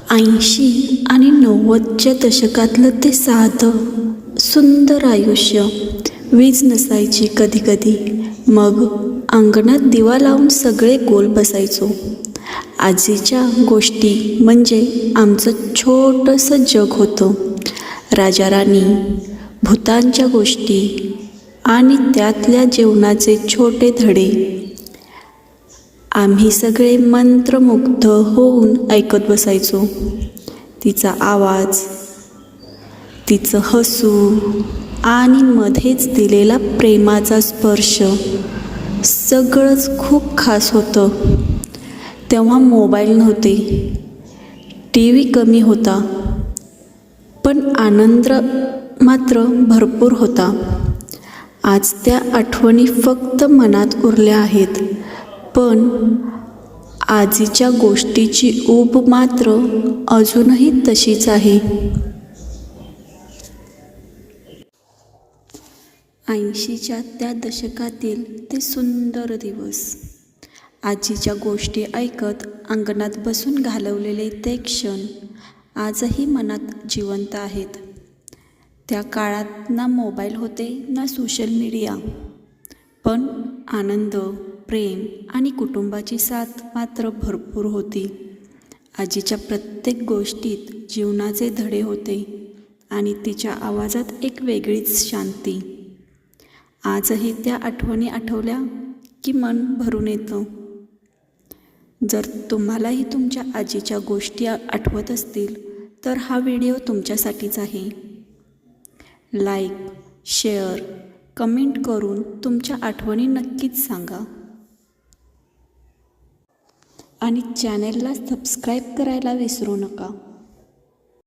80 आणि 90च्या दशकातलं ते साधं सुंदर आयुष्य. वीज नसायची कधीकधी, मग अंगणात दिवा लावून सगळे गोल बसायचो. आजीच्या गोष्टी म्हणजे आमचं छोटंसं जग होतं. राजा राणी, भूतांच्या गोष्टी आणि त्यातल्या जेवणाचे छोटे धडे. आम्ही सगळे मंत्रमुग्ध होऊन ऐकत बसायचो. तिचा आवाज, तिचं हसू आणि मध्येच दिलेला प्रेमाचा स्पर्श, सगळंच खूप खास होतं. तेव्हा मोबाईल नव्हते, टी व्ही कमी होता, पण आनंद मात्र भरपूर होता. आज त्या आठवणी फक्त मनात उरल्या आहेत, पण आजीच्या गोष्टीची ऊब मात्र अजूनही तशीच आहे. 80च्या त्या दशकातील ते सुंदर दिवस. आजीच्या गोष्टी ऐकत अंगणात बसून घालवलेले ते क्षण आजही मनात जिवंत आहेत. त्या काळात ना मोबाईल होते ना सोशल मीडिया, पण आनंद, प्रेम आणि कुटुंबाची साथ मात्र भरपूर होती. आजीच्या प्रत्येक गोष्टीत जीवनाचे धडे होते आणि तिच्या आवाजात एक वेगळीच शांती. आजही त्या आठवणी आठवल्या की मन भरून येतं. जर तुम्हालाही तुमच्या आजीच्या गोष्टी आठवत असतील तर हा व्हिडिओ तुमच्यासाठीच आहे. लाईक, शेअर, कमेंट करून तुमच्या आठवणी नक्कीच सांगा आणि चॅनेलला सबस्क्राईब करायला विसरू नका.